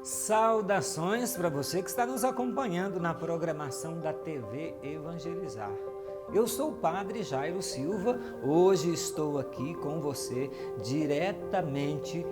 Saudações para você que está nos acompanhando na programação da TV Evangelizar. Eu sou o Padre Jairo Silva, hoje estou aqui com você diretamente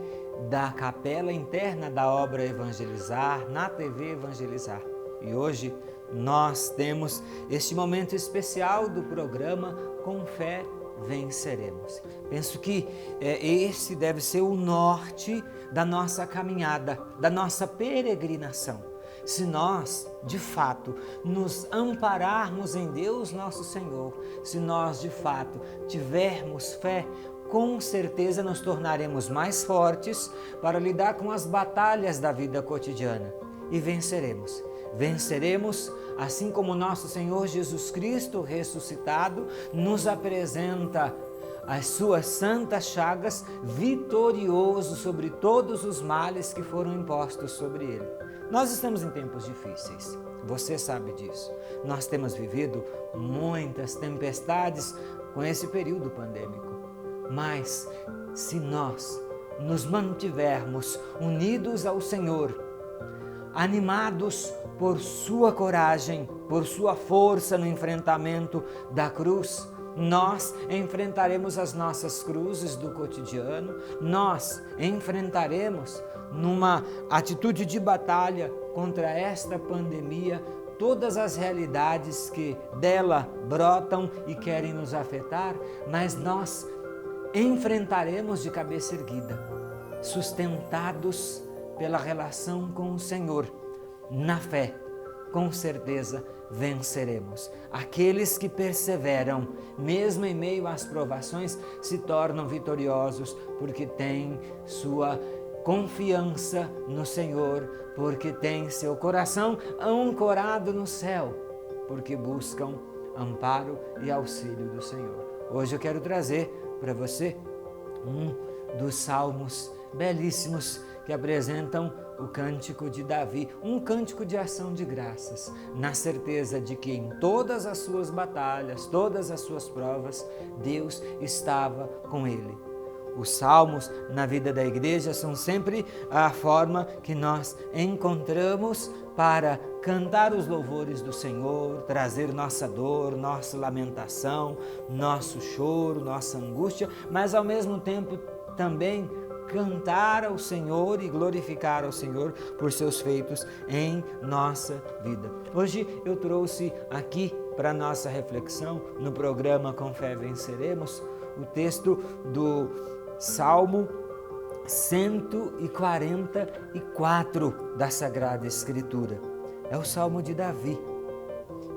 da capela interna da obra Evangelizar, na TV Evangelizar. E hoje nós temos este momento especial do programa Com Fé Venceremos. Penso que esse deve ser o norte da nossa caminhada, da nossa peregrinação. Se nós, de fato, nos ampararmos em Deus nosso Senhor, se nós, de fato, tivermos fé, com certeza nos tornaremos mais fortes para lidar com as batalhas da vida cotidiana e venceremos. Venceremos, assim como nosso Senhor Jesus Cristo ressuscitado nos apresenta as suas santas chagas, vitorioso sobre todos os males que foram impostos sobre ele. Nós estamos em tempos difíceis, você sabe disso. Nós temos vivido muitas tempestades com esse período pandêmico. Mas se nós nos mantivermos unidos ao Senhor, animados por sua coragem, por sua força no enfrentamento da cruz, nós enfrentaremos as nossas cruzes do cotidiano, nós enfrentaremos numa atitude de batalha contra esta pandemia todas as realidades que dela brotam e querem nos afetar, mas nós enfrentaremos de cabeça erguida, sustentados pela relação com o Senhor, na fé, com certeza venceremos. Aqueles que perseveram, mesmo em meio às provações, se tornam vitoriosos porque têm sua confiança no Senhor, porque têm seu coração ancorado no céu, porque buscam amparo e auxílio do Senhor. Hoje eu quero trazer para você um dos salmos belíssimos que apresentam o cântico de Davi, um cântico de ação de graças, na certeza de que em todas as suas batalhas, todas as suas provas, Deus estava com ele. Os salmos na vida da igreja são sempre a forma que nós encontramos para cantar os louvores do Senhor, trazer nossa dor, nossa lamentação, nosso choro, nossa angústia, mas ao mesmo tempo também cantar ao Senhor e glorificar ao Senhor por seus feitos em nossa vida. Hoje eu trouxe aqui para nossa reflexão no programa Com Fé Venceremos o texto do Salmo 144 da Sagrada Escritura. É o Salmo de Davi.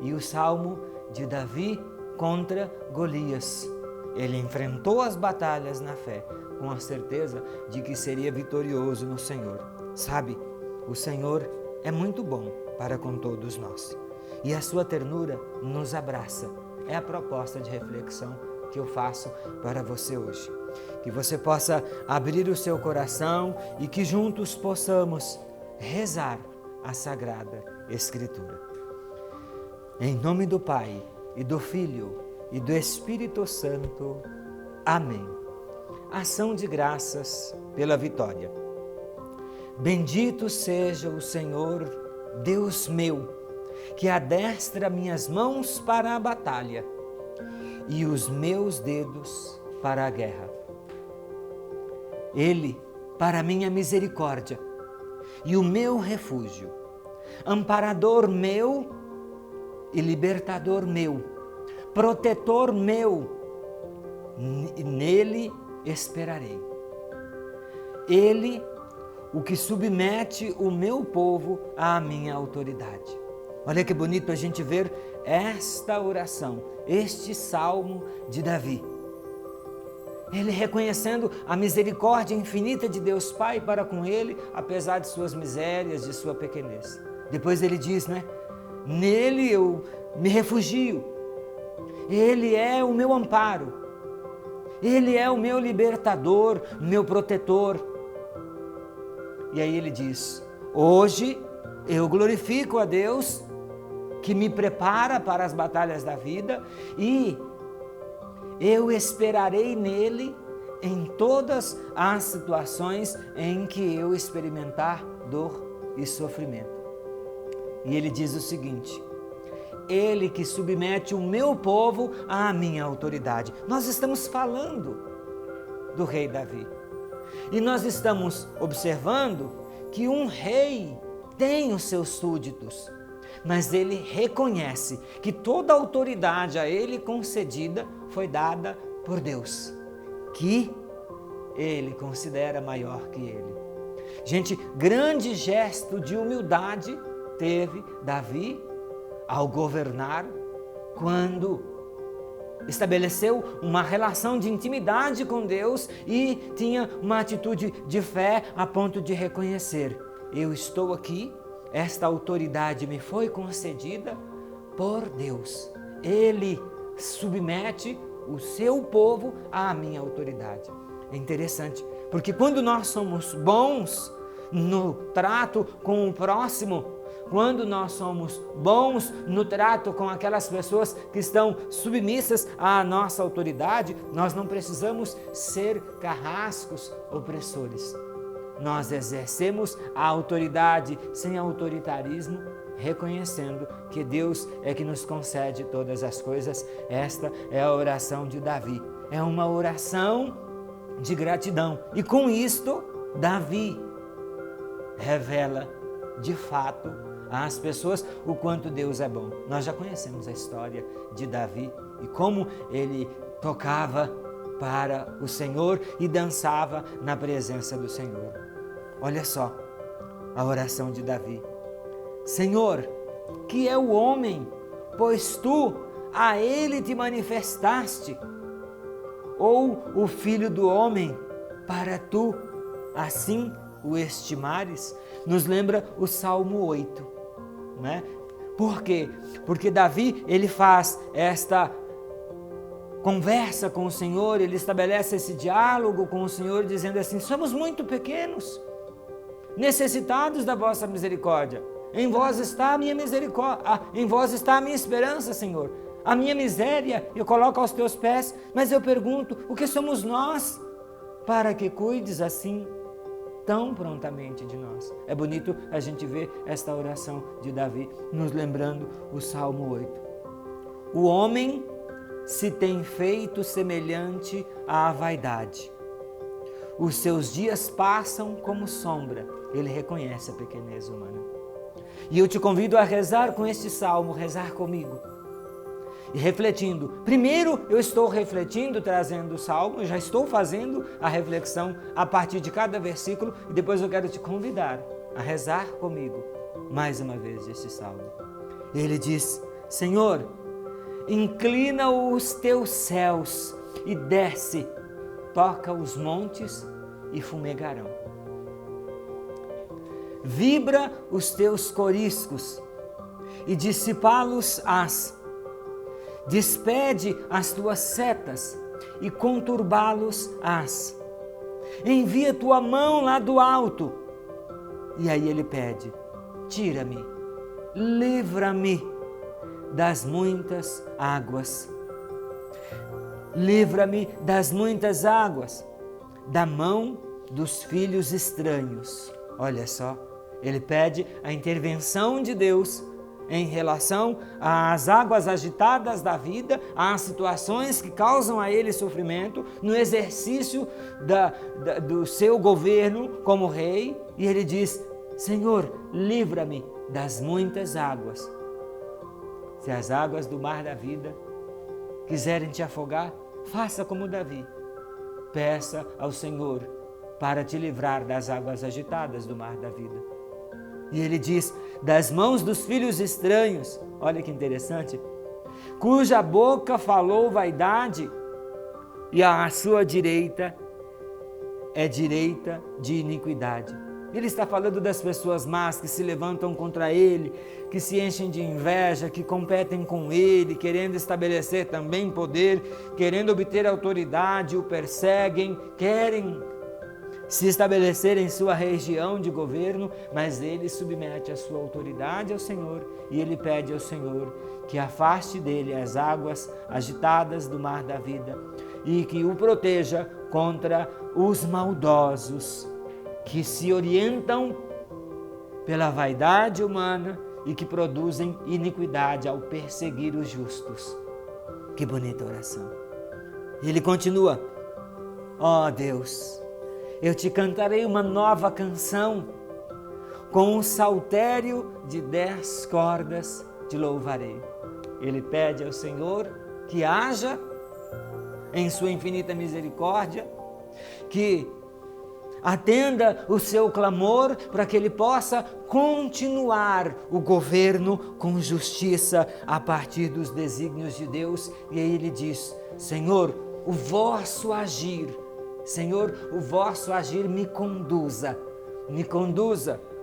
E o Salmo de Davi contra Golias. Ele enfrentou as batalhas na fé, com a certeza de que seria vitorioso no Senhor. Sabe, o Senhor é muito bom para com todos nós. E a sua ternura nos abraça. É a proposta de reflexão que eu faço para você hoje. Que você possa abrir o seu coração e que juntos possamos rezar a Sagrada Escritura. Em nome do Pai, e do Filho, e do Espírito Santo. Amém. Ação de graças pela vitória. Bendito seja o Senhor, Deus meu, que adestra minhas mãos para a batalha e os meus dedos para a guerra. Ele para minha misericórdia e o meu refúgio, amparador meu e libertador meu, protetor meu, nele esperarei. Ele, o que submete o meu povo à minha autoridade. Olha que bonito a gente ver esta oração, este salmo de Davi. Ele reconhecendo a misericórdia infinita de Deus Pai para com ele, apesar de suas misérias, de sua pequenez. Depois ele diz, nele eu me refugio. Ele é o meu amparo. Ele é o meu libertador, meu protetor. E aí ele diz, hoje eu glorifico a Deus que me prepara para as batalhas da vida e eu esperarei nele em todas as situações em que eu experimentar dor e sofrimento. E ele diz o seguinte: ele que submete o meu povo à minha autoridade. Nós estamos falando do rei Davi. E nós estamos observando que um rei tem os seus súditos, mas ele reconhece que toda a autoridade a ele concedida foi dada por Deus, que ele considera maior que ele. Gente, grande gesto de humildade teve Davi ao governar, quando estabeleceu uma relação de intimidade com Deus e tinha uma atitude de fé a ponto de reconhecer: eu estou aqui, esta autoridade me foi concedida por Deus. Ele submete o seu povo à minha autoridade. É interessante, porque quando nós somos bons no trato com o próximo, quando nós somos bons no trato com aquelas pessoas que estão submissas à nossa autoridade, nós não precisamos ser carrascos, opressores. Nós exercemos a autoridade sem autoritarismo, reconhecendo que Deus é que nos concede todas as coisas. Esta é a oração de Davi. É uma oração de gratidão. E com isto, Davi revela de fato às pessoas o quanto Deus é bom. Nós já conhecemos a história de Davi e como ele tocava para o Senhor e dançava na presença do Senhor. Olha só a oração de Davi: Senhor, que é o homem, pois tu a ele te manifestaste, ou o filho do homem, para tu assim o estimares? Nos lembra o Salmo 8, né? Por quê? Porque Davi, ele faz esta conversa com o Senhor, ele estabelece esse diálogo com o Senhor, dizendo assim: somos muito pequenos, necessitados da vossa misericórdia. Em vós está a minha misericórdia, em vós está a minha esperança, Senhor. A minha miséria eu coloco aos teus pés, mas eu pergunto: o que somos nós para que cuides assim tão prontamente de nós? É bonito a gente ver esta oração de Davi, nos lembrando o Salmo 8. O homem se tem feito semelhante à vaidade. Os seus dias passam como sombra. Ele reconhece a pequenez humana. E eu te convido a rezar com este salmo, rezar comigo. E refletindo. Primeiro eu estou refletindo, trazendo o salmo, já estou fazendo a reflexão a partir de cada versículo, e depois eu quero te convidar a rezar comigo mais uma vez este salmo. Ele diz: Senhor, inclina os teus céus e desce, toca os montes e fumegarão. Vibra os teus coriscos e dissipá-los-ás. Despede as tuas setas e conturbá-los-ás. Envia tua mão lá do alto. E aí ele pede: tira-me, livra-me das muitas águas. Livra-me das muitas águas, da mão dos filhos estranhos. Olha só, ele pede a intervenção de Deus em relação às águas agitadas da vida, às situações que causam a ele sofrimento, no exercício do seu governo como rei. E ele diz: Senhor, livra-me das muitas águas. Se as águas do mar da vida quiserem te afogar, faça como Davi. Peça ao Senhor para te livrar das águas agitadas do mar da vida. E ele diz: das mãos dos filhos estranhos, olha que interessante, cuja boca falou vaidade, e a sua direita é direita de iniquidade. Ele está falando das pessoas más que se levantam contra ele, que se enchem de inveja, que competem com ele, querendo estabelecer também poder, querendo obter autoridade, o perseguem, querem se estabelecer em sua região de governo, mas ele submete a sua autoridade ao Senhor e ele pede ao Senhor que afaste dele as águas agitadas do mar da vida e que o proteja contra os maldosos que se orientam pela vaidade humana e que produzem iniquidade ao perseguir os justos. Que bonita oração. Ele continua: ó Deus, eu te cantarei uma nova canção, com um saltério de 10 cordas te louvarei. Ele pede ao Senhor que haja em sua infinita misericórdia, que atenda o seu clamor para que ele possa continuar o governo com justiça a partir dos desígnios de Deus. E aí ele diz: Senhor, o vosso agir, Senhor, o vosso agir me conduza,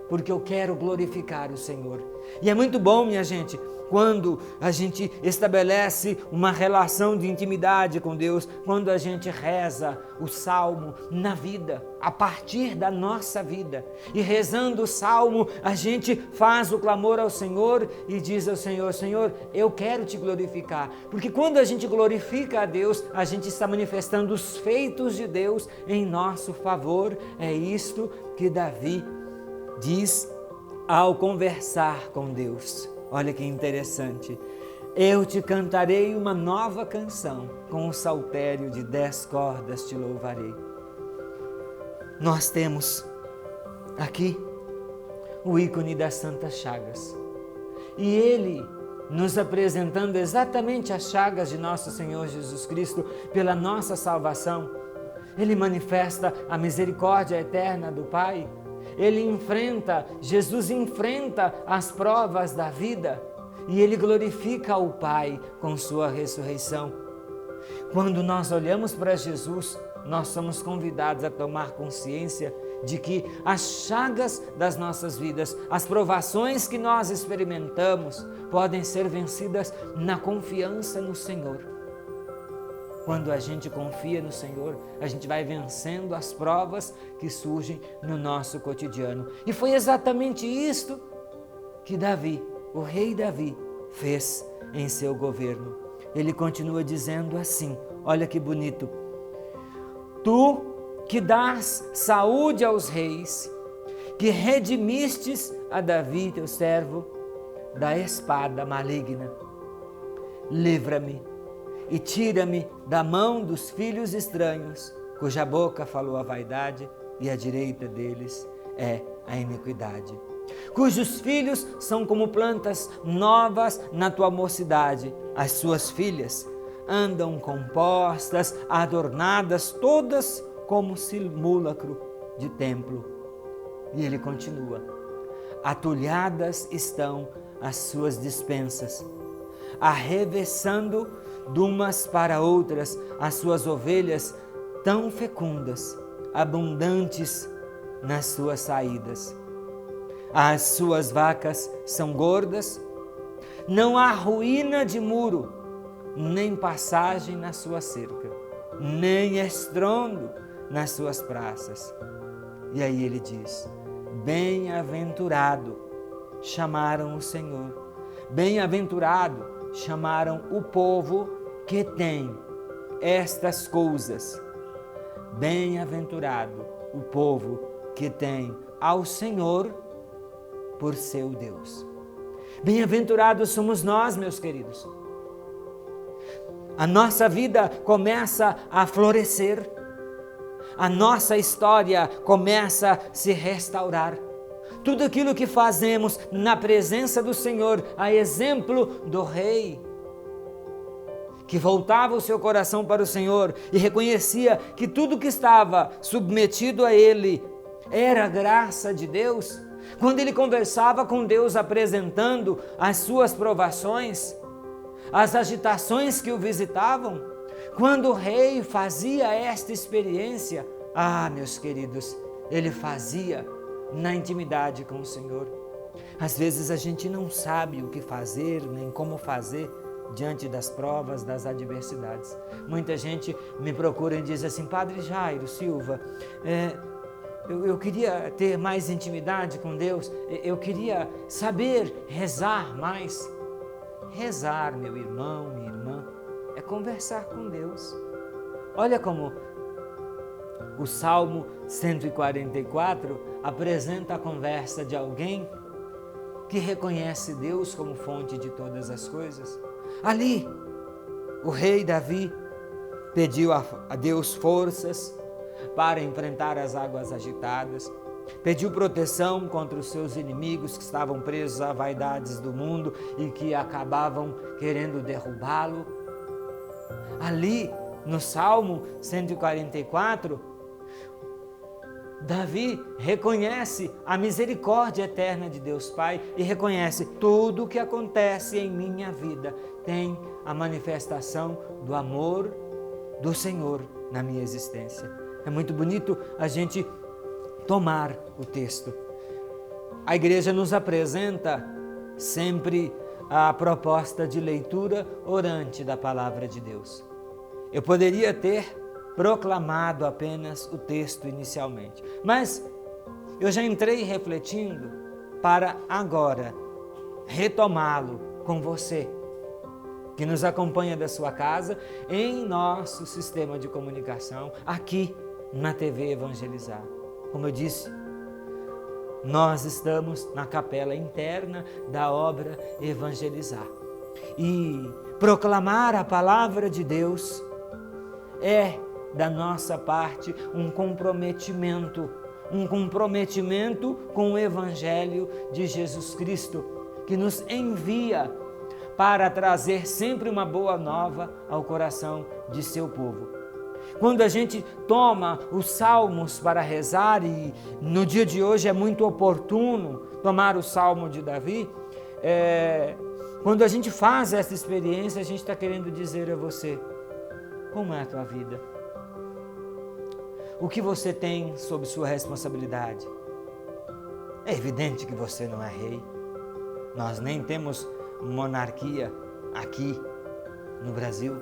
porque eu quero glorificar o Senhor. E é muito bom, minha gente, quando a gente estabelece uma relação de intimidade com Deus, quando a gente reza o salmo na vida, a partir da nossa vida. E rezando o salmo, a gente faz o clamor ao Senhor e diz ao Senhor: Senhor, eu quero te glorificar. Porque quando a gente glorifica a Deus, a gente está manifestando os feitos de Deus em nosso favor. É isto que Davi diz ao conversar com Deus. Olha que interessante. Eu te cantarei uma nova canção, com um saltério de 10 cordas te louvarei. Nós temos aqui o ícone das Santas Chagas. E ele nos apresentando exatamente as chagas de nosso Senhor Jesus Cristo pela nossa salvação. Ele manifesta a misericórdia eterna do Pai. Jesus enfrenta as provas da vida e ele glorifica o Pai com sua ressurreição. Quando nós olhamos para Jesus, nós somos convidados a tomar consciência de que as chagas das nossas vidas, as provações que nós experimentamos, podem ser vencidas na confiança no Senhor. Quando a gente confia no Senhor, a gente vai vencendo as provas que surgem no nosso cotidiano. E foi exatamente isto que Davi, o rei Davi, fez em seu governo. Ele continua dizendo assim, olha que bonito: Tu que dás saúde aos reis, que redimistes a Davi, teu servo, da espada maligna, livra-me e tira-me da mão dos filhos estranhos, cuja boca falou a vaidade e a direita deles é a iniquidade. Cujos filhos são como plantas novas na tua mocidade, as suas filhas andam compostas, adornadas, todas como simulacro de templo. E ele continua: atulhadas estão as suas dispensas, arremessando de umas para outras as suas ovelhas tão fecundas, abundantes nas suas saídas. As suas vacas são gordas, não há ruína de muro, nem passagem na sua cerca, nem estrondo nas suas praças. E aí ele diz: bem-aventurado chamaram o Senhor, bem-aventurado chamaram o povo que tem estas coisas. Bem-aventurado o povo que tem ao Senhor por seu Deus. Bem-aventurados somos nós, meus queridos. A nossa vida começa a florescer, a nossa história começa a se restaurar. Tudo aquilo que fazemos na presença do Senhor, a exemplo do rei, que voltava o seu coração para o Senhor e reconhecia que tudo que estava submetido a ele era graça de Deus. Quando ele conversava com Deus apresentando as suas provações, as agitações que o visitavam, quando o rei fazia esta experiência, meus queridos, ele fazia na intimidade com o Senhor. Às vezes a gente não sabe o que fazer, nem como fazer diante das provas, das adversidades. Muita gente me procura e diz assim: Padre Jairo Silva, eu queria ter mais intimidade com Deus, eu queria saber rezar mais. Rezar, meu irmão, minha irmã, é conversar com Deus. Olha como O Salmo 144 apresenta a conversa de alguém que reconhece Deus como fonte de todas as coisas. Ali, o rei Davi pediu a Deus forças para enfrentar as águas agitadas, pediu proteção contra os seus inimigos que estavam presos a vaidades do mundo e que acabavam querendo derrubá-lo. Ali, no Salmo 144, Davi reconhece a misericórdia eterna de Deus Pai e reconhece tudo o que acontece em minha vida tem a manifestação do amor do Senhor na minha existência. É muito bonito a gente tomar o texto. A igreja nos apresenta sempre a proposta de leitura orante da palavra de Deus. Eu poderia ter proclamado apenas o texto inicialmente, mas eu já entrei refletindo para agora retomá-lo com você, que nos acompanha da sua casa, em nosso sistema de comunicação, aqui na TV Evangelizar. Como eu disse, nós estamos na capela interna da obra Evangelizar. E proclamar a palavra de Deus é, da nossa parte, um comprometimento com o Evangelho de Jesus Cristo, que nos envia para trazer sempre uma boa nova ao coração de seu povo. Quando a gente toma os salmos para rezar, e no dia de hoje é muito oportuno tomar o Salmo de Davi, quando a gente faz essa experiência, a gente está querendo dizer a você: como é a tua vida? O que você tem sob sua responsabilidade? É evidente que você não é rei. Nós nem temos monarquia aqui no Brasil.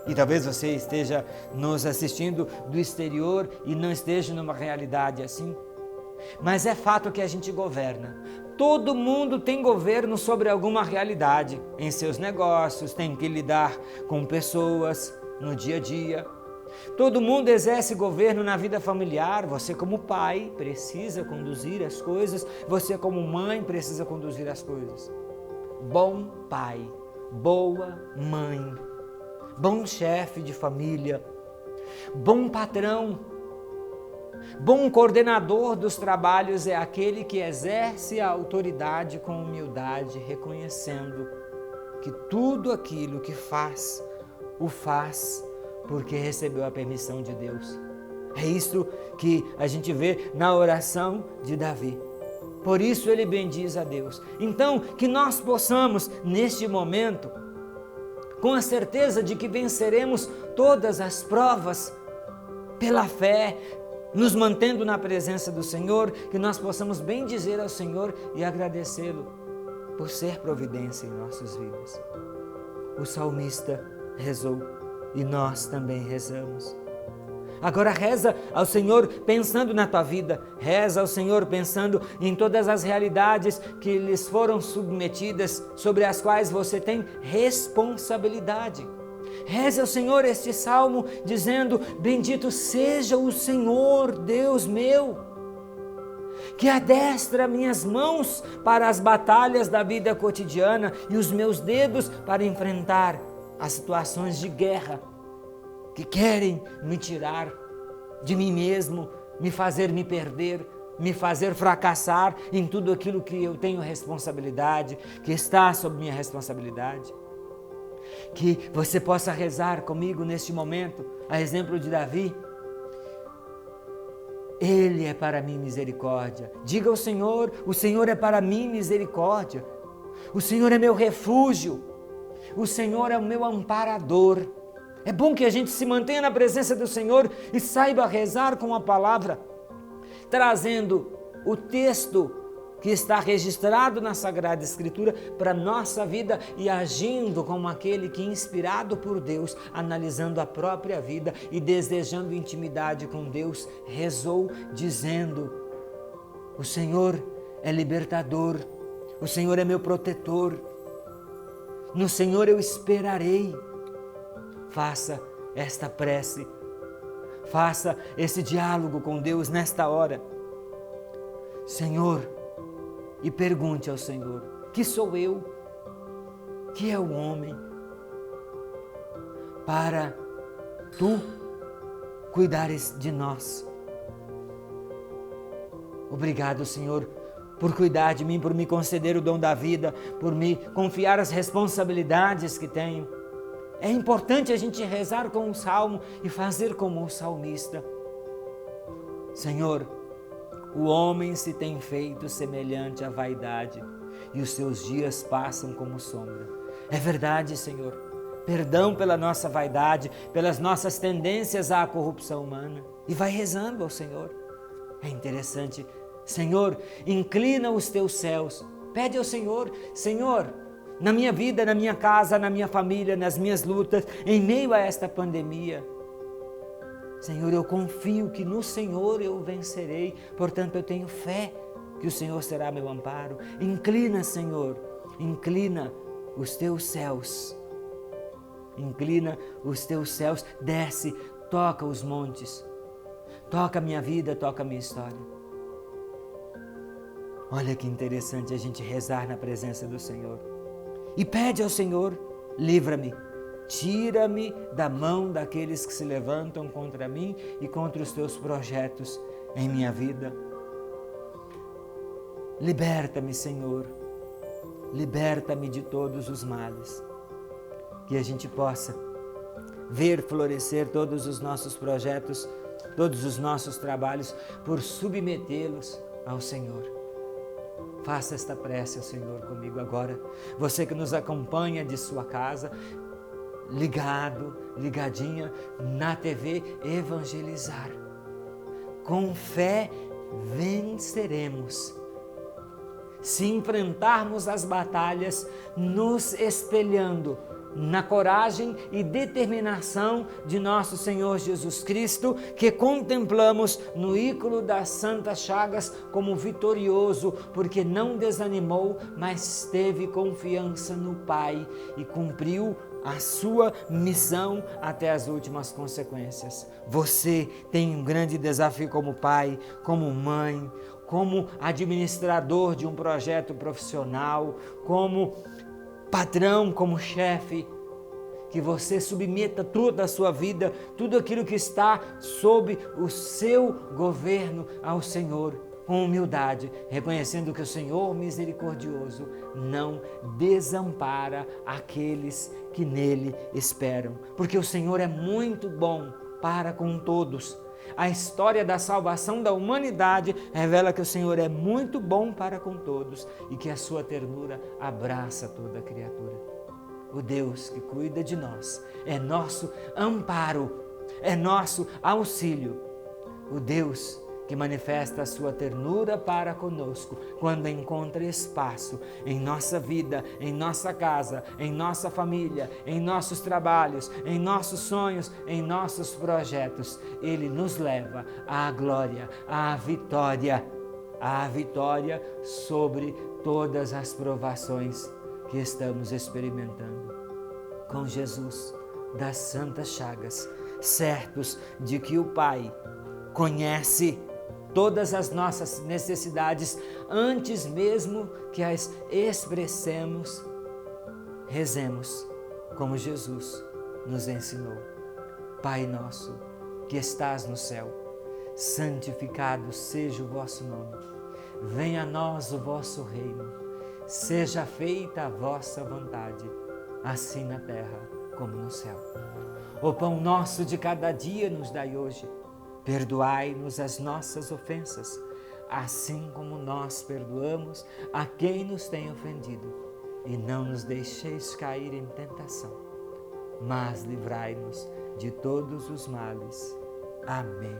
E talvez você esteja nos assistindo do exterior e não esteja numa realidade assim. Mas é fato que a gente governa. Todo mundo tem governo sobre alguma realidade. Em seus negócios, tem que lidar com pessoas no dia a dia. Todo mundo exerce governo na vida familiar. Você como pai precisa conduzir as coisas. Você como mãe precisa conduzir as coisas. Bom pai, boa mãe, bom chefe de família, bom patrão, bom coordenador dos trabalhos é aquele que exerce a autoridade com humildade, reconhecendo que tudo aquilo que faz, o faz porque recebeu a permissão de Deus. É isso que a gente vê na oração de Davi. Por isso ele bendiz a Deus. Então, que nós possamos, neste momento, com a certeza de que venceremos todas as provas pela fé, nos mantendo na presença do Senhor, que nós possamos bendizer ao Senhor e agradecê-lo por ser providência em nossas vidas. O salmista rezou e nós também rezamos. Agora reza ao Senhor pensando na tua vida, reza ao Senhor pensando em todas as realidades que lhes foram submetidas, sobre as quais você tem responsabilidade. Reze ao Senhor este salmo dizendo: bendito seja o Senhor, Deus meu, que adestra minhas mãos para as batalhas da vida cotidiana e os meus dedos para enfrentar as situações de guerra que querem me tirar de mim mesmo, me fazer me perder, me fazer fracassar em tudo aquilo que eu tenho responsabilidade, que está sob minha responsabilidade. Que você possa rezar comigo neste momento, a exemplo de Davi. Ele é para mim misericórdia. Diga ao Senhor: o Senhor é para mim misericórdia. O Senhor é meu refúgio. O Senhor é o meu amparador. É bom que a gente se mantenha na presença do Senhor e saiba rezar com a palavra, trazendo o texto que está registrado na Sagrada Escritura para a nossa vida e agindo como aquele que, inspirado por Deus, analisando a própria vida e desejando intimidade com Deus, rezou dizendo: o Senhor é libertador, o Senhor é meu protetor, no Senhor eu esperarei. Faça esta prece Faça esse diálogo com Deus nesta hora. Senhor, e pergunte ao Senhor: que sou eu? Que é o homem? Para tu cuidares de nós. Obrigado, Senhor, por cuidar de mim, por me conceder o dom da vida, por me confiar as responsabilidades que tenho. É importante a gente rezar com o salmo e fazer como o salmista. Senhor, o homem se tem feito semelhante à vaidade e os seus dias passam como sombra. É verdade, Senhor. Perdão pela nossa vaidade, pelas nossas tendências à corrupção humana. E vai rezando ao Senhor. É interessante. Senhor, inclina os teus céus. Pede ao Senhor: Senhor, na minha vida, na minha casa, na minha família, nas minhas lutas, em meio a esta pandemia, Senhor, eu confio que no Senhor eu vencerei, portanto eu tenho fé que o Senhor será meu amparo. Inclina, Senhor, inclina os teus céus. Inclina os teus céus, desce, toca os montes, toca a minha vida, toca a minha história. Olha que interessante a gente rezar na presença do Senhor. E pede ao Senhor: livra-me, tira-me da mão daqueles que se levantam contra mim e contra os teus projetos em minha vida. Liberta-me, Senhor, liberta-me de todos os males. Que a gente possa ver florescer todos os nossos projetos, todos os nossos trabalhos, por submetê-los ao Senhor. Faça esta prece ao Senhor comigo agora. Você que nos acompanha de sua casa, ligado, ligadinha na TV Evangelizar. Com fé venceremos. Se enfrentarmos as batalhas, nos espelhando na coragem e determinação de nosso Senhor Jesus Cristo, que contemplamos no ícone das Santas Chagas como vitorioso, porque não desanimou, mas teve confiança no Pai e cumpriu a sua missão até as últimas consequências. Você tem um grande desafio como pai, como mãe, como administrador de um projeto profissional, como patrão, como chefe, que você submeta toda a sua vida, tudo aquilo que está sob o seu governo ao Senhor, com humildade, reconhecendo que o Senhor misericordioso não desampara aqueles que nele esperam, porque o Senhor é muito bom para com todos. A história da salvação da humanidade revela que o Senhor é muito bom para com todos e que a sua ternura abraça toda a criatura. O Deus que cuida de nós é nosso amparo, é nosso auxílio. O Deus que manifesta a sua ternura para conosco quando encontra espaço em nossa vida, em nossa casa, em nossa família, em nossos trabalhos, em nossos sonhos, em nossos projetos. Ele nos leva à glória, à vitória sobre todas as provações que estamos experimentando. Com Jesus das Santas Chagas, certos de que o Pai conhece todas as nossas necessidades antes mesmo que as expressemos, rezemos como Jesus nos ensinou. Pai nosso, que estás no céu, santificado seja o vosso nome. Venha a nós o vosso reino. Seja feita a vossa vontade, assim na terra como no céu. O pão nosso de cada dia nos dai hoje. Perdoai-nos as nossas ofensas, assim como nós perdoamos a quem nos tem ofendido. E não nos deixeis cair em tentação, mas livrai-nos de todos os males. Amém.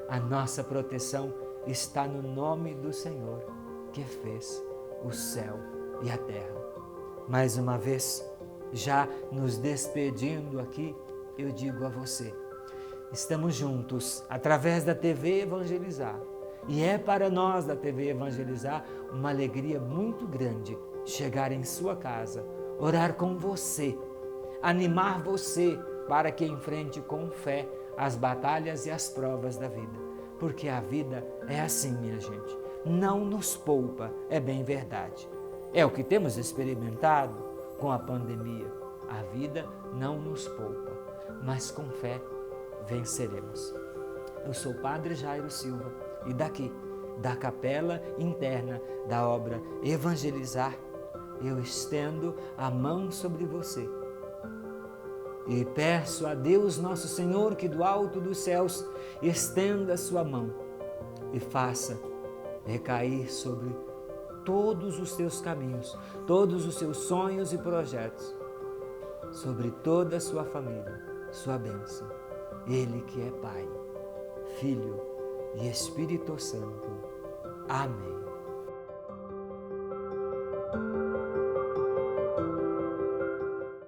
A nossa proteção está no nome do Senhor, que fez o céu e a terra. Mais uma vez, já nos despedindo aqui, eu digo a você: estamos juntos através da TV Evangelizar. E é para nós da TV Evangelizar uma alegria muito grande chegar em sua casa, orar com você, animar você para que enfrente com fé as batalhas e as provas da vida. Porque a vida é assim, minha gente. Não nos poupa, é bem verdade. É o que temos experimentado com a pandemia. A vida não nos poupa, mas com fé venceremos. Eu sou o Padre Jairo Silva e daqui, da capela interna da obra Evangelizar, eu estendo a mão sobre você e peço a Deus nosso Senhor que do alto dos céus estenda a sua mão e faça recair sobre todos os teus caminhos, todos os seus sonhos e projetos, sobre toda a sua família, sua bênção. Ele que é Pai, Filho e Espírito Santo. Amém.